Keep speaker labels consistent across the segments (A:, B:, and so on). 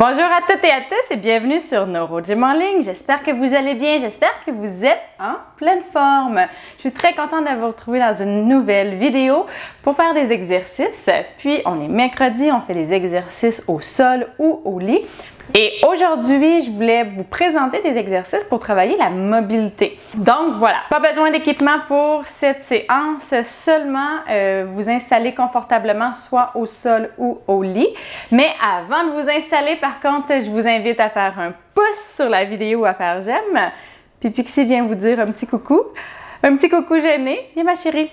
A: Bonjour à toutes et à tous et bienvenue sur NeuroGym en ligne. J'espère que vous allez bien, j'espère que vous êtes en pleine forme. Je suis très contente de vous retrouver dans une nouvelle vidéo pour faire des exercices. Puis on est mercredi, on fait des exercices au sol ou au lit. Et aujourd'hui, je voulais vous présenter des exercices pour travailler la mobilité. Donc voilà, pas besoin d'équipement pour cette séance, seulement vous installer confortablement soit au sol ou au lit. Mais avant de vous installer, par contre, je vous invite à faire un pouce sur la vidéo ou à faire j'aime. Puis Pixie vient vous dire un petit coucou gêné. Viens ma chérie.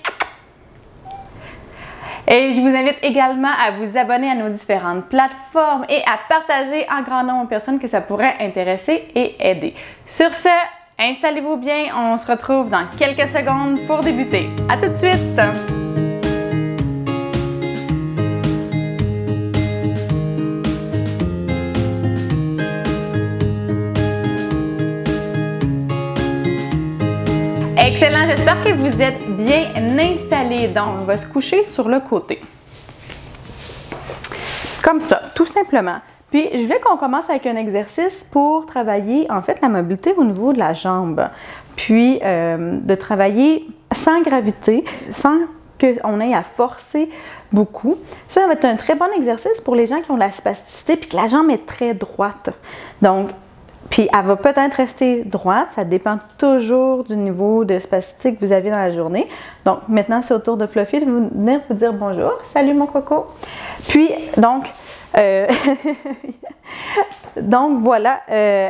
A: Et je vous invite également à vous abonner à nos différentes plateformes et à partager en grand nombre de personnes que ça pourrait intéresser et aider. Sur ce, installez-vous bien, on se retrouve dans quelques secondes pour débuter. À tout de suite! Excellent, j'espère que vous êtes bien installés. Donc, on va se coucher sur le côté. Comme ça, tout simplement. Puis, je veux qu'on commence avec un exercice pour travailler, en fait, la mobilité au niveau de la jambe. Puis, de travailler sans gravité, sans qu'on ait à forcer beaucoup. Ça va être un très bon exercice pour les gens qui ont de la spasticité puis que la jambe est très droite. Donc, puis elle va peut-être rester droite, ça dépend toujours du niveau de spasticité que vous avez dans la journée. Donc maintenant, c'est au tour de Fluffy de venir vous dire bonjour. Salut mon coco! Puis donc, donc voilà,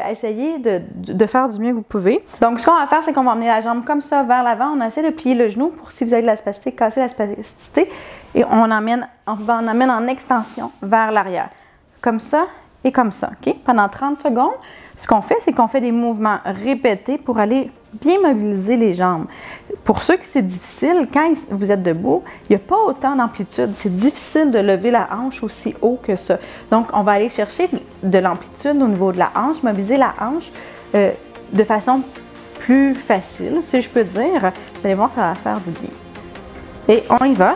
A: essayez de faire du mieux que vous pouvez. Donc ce qu'on va faire, c'est qu'on va emmener la jambe comme ça vers l'avant. On essaie de plier le genou pour si vous avez de la spasticité, casser la spasticité. Et on emmène en extension vers l'arrière. Comme ça et comme ça, OK? Pendant 30 secondes. Ce qu'on fait, c'est qu'on fait des mouvements répétés pour aller bien mobiliser les jambes. Pour ceux qui c'est difficile, quand vous êtes debout, il n'y a pas autant d'amplitude. C'est difficile de lever la hanche aussi haut que ça. Donc, on va aller chercher de l'amplitude au niveau de la hanche, mobiliser la hanche de façon plus facile, si je peux dire. Vous allez voir, ça va faire du bien. Et on y va.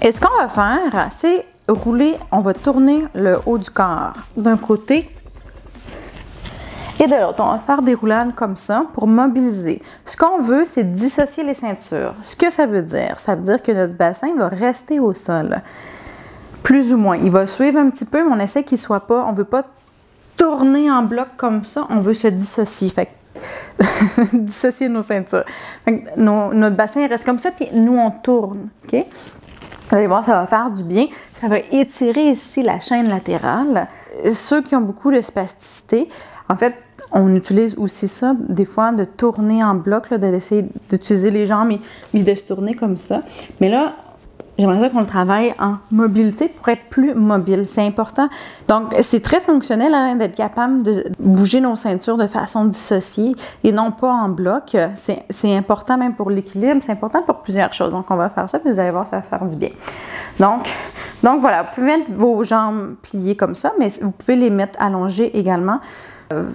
A: Et ce qu'on va faire, c'est rouler, on va tourner le haut du corps d'un côté et de l'autre. On va faire des roulades comme ça pour mobiliser. Ce qu'on veut, c'est dissocier les ceintures. Ce que ça veut dire que notre bassin va rester au sol. Plus ou moins. Il va suivre un petit peu, mais on essaie qu'il soit pas, on veut pas tourner en bloc comme ça, on veut se dissocier. Fait que dissocier nos ceintures. Fait que notre bassin reste comme ça, puis nous, on tourne. OK? Vous allez voir, ça va faire du bien. Ça va étirer ici la chaîne latérale. Ceux qui ont beaucoup de spasticité, en fait, on utilise aussi ça, des fois, de tourner en bloc, d'essayer d'utiliser les jambes et de se tourner comme ça. Mais là, j'aimerais ça qu'on le travaille en mobilité pour être plus mobile. C'est important. Donc, c'est très fonctionnel d'être capable de bouger nos ceintures de façon dissociée et non pas en bloc. C'est important même pour l'équilibre. C'est important pour plusieurs choses. Donc, on va faire ça puis vous allez voir, ça va faire du bien. Donc voilà, vous pouvez mettre vos jambes pliées comme ça, mais vous pouvez les mettre allongées également.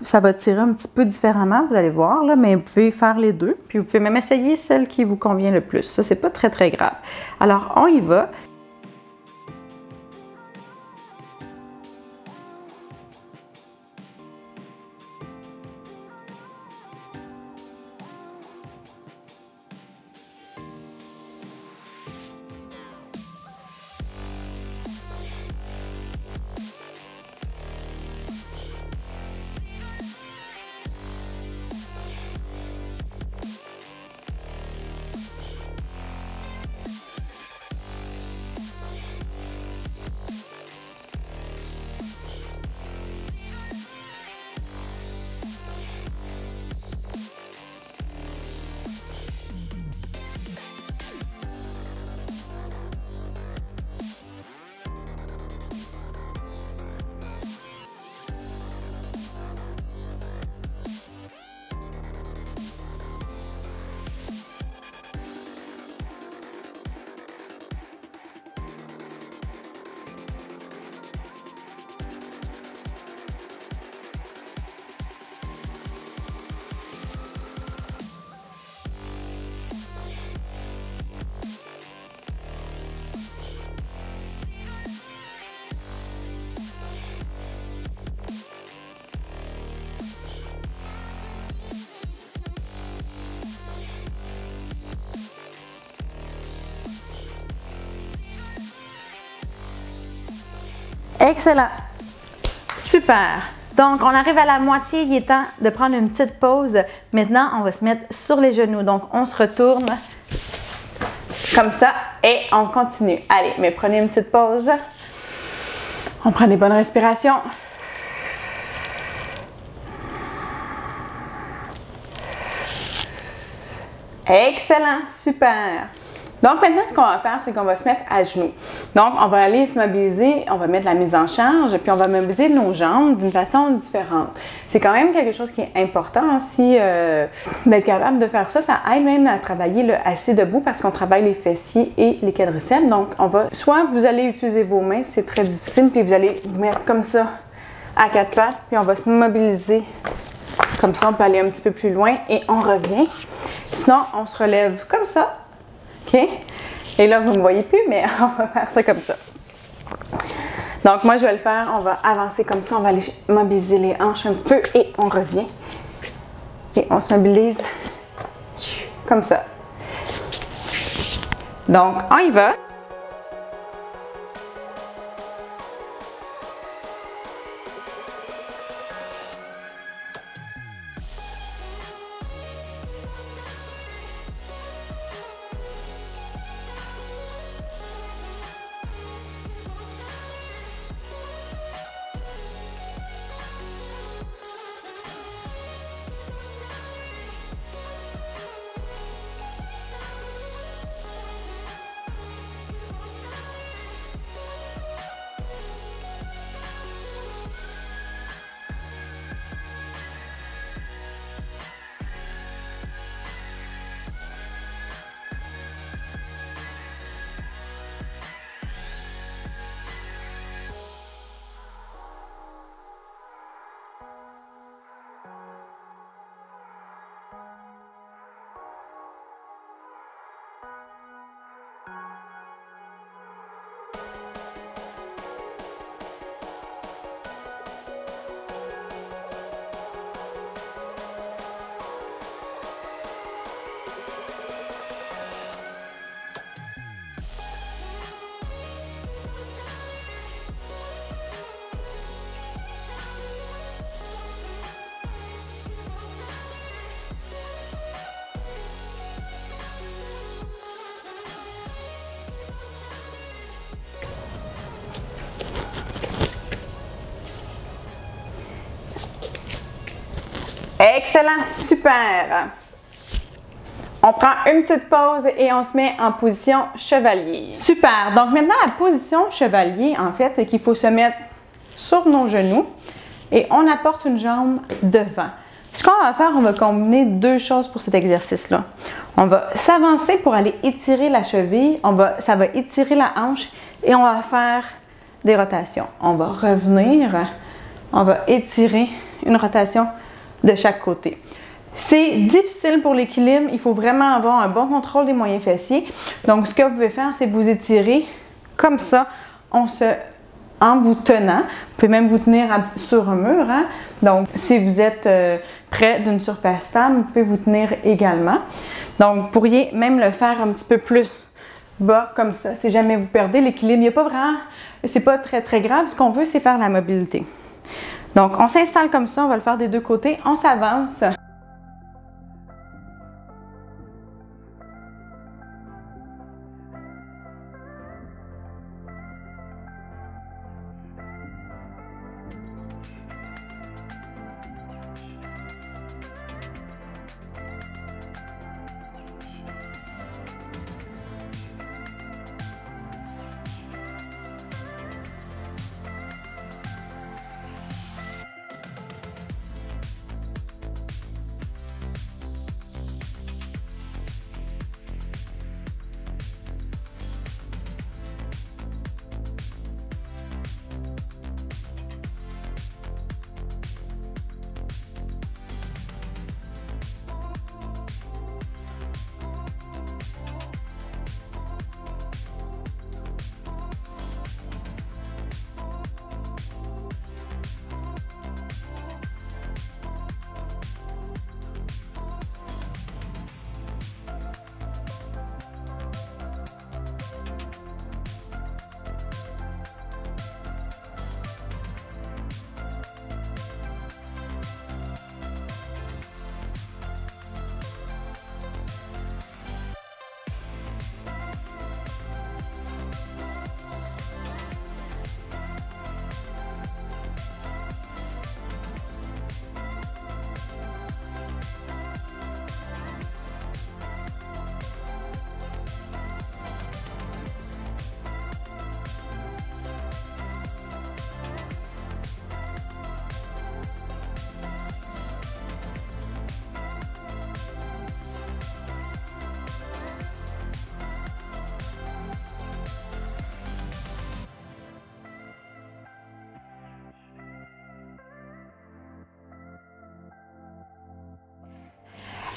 A: Ça va tirer un petit peu différemment, vous allez voir, là, mais vous pouvez faire les deux. Puis vous pouvez même essayer celle qui vous convient le plus. Ça, c'est pas très, très grave. Alors, on y va. Excellent. Super. Donc, on arrive à la moitié. Il est temps de prendre une petite pause. Maintenant, on va se mettre sur les genoux. Donc, on se retourne comme ça et on continue. Allez, mais prenez une petite pause. On prend des bonnes respirations. Excellent. Super. Donc maintenant, ce qu'on va faire, c'est qu'on va se mettre à genoux. Donc, on va aller se mobiliser, on va mettre la mise en charge, puis on va mobiliser nos jambes d'une façon différente. C'est quand même quelque chose qui est important aussi, d'être capable de faire ça. Ça aide même à travailler le assis debout parce qu'on travaille les fessiers et les quadriceps. Donc, on va, soit vous allez utiliser vos mains, c'est très difficile, puis vous allez vous mettre comme ça à quatre pattes, puis on va se mobiliser. Comme ça, on peut aller un petit peu plus loin et on revient. Sinon, on se relève comme ça. OK? Et là, vous ne me voyez plus, mais on va faire ça comme ça. Donc, moi, je vais le faire. On va avancer comme ça. On va aller mobiliser les hanches un petit peu et on revient. Et on se mobilise comme ça. Donc, on y va.
B: Excellent, super! On prend une petite pause et on se met en position chevalier. Super! Donc maintenant, la position chevalier, en fait, c'est qu'il faut se mettre sur nos genoux et on apporte une jambe devant. Ce qu'on va faire, on va combiner deux choses pour cet exercice-là. On va s'avancer pour aller étirer la cheville, ça va étirer la hanche et on va faire des rotations. On va revenir, on va étirer une rotation de chaque côté. C'est difficile pour l'équilibre, il faut vraiment avoir un bon contrôle des moyens fessiers. Donc, ce que vous pouvez faire, c'est vous étirer comme ça, en vous tenant. Vous pouvez même vous tenir sur un mur. Hein? Donc, si vous êtes près d'une surface stable, vous pouvez vous tenir également. Donc, vous pourriez même le faire un petit peu plus bas, comme ça, si jamais vous perdez l'équilibre. Il n'y a pas vraiment, c'est pas très très grave. Ce qu'on veut, c'est faire la mobilité. Donc, on s'installe comme ça, on va le faire des deux côtés. On s'avance.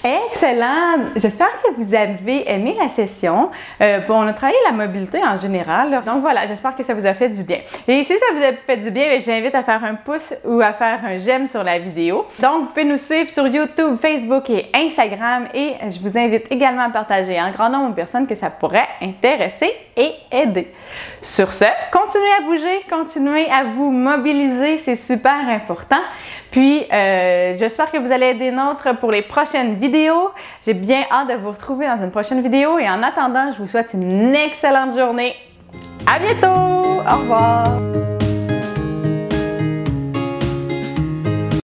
B: Excellent! J'espère que vous avez aimé la session. On a travaillé la mobilité en général. Donc voilà, j'espère que ça vous a fait du bien. Et si ça vous a fait du bien, je vous invite à faire un pouce ou à faire un j'aime sur la vidéo. Donc, vous pouvez nous suivre sur YouTube, Facebook et Instagram. Et je vous invite également à partager un grand nombre de personnes que ça pourrait intéresser et aider. Sur ce, continuez à bouger, continuez à vous mobiliser, c'est super important. Puis, j'espère que vous allez être des nôtres pour les prochaines vidéos. J'ai bien hâte de vous retrouver dans une prochaine vidéo. Et en attendant, je vous souhaite une excellente journée. À bientôt! Au revoir!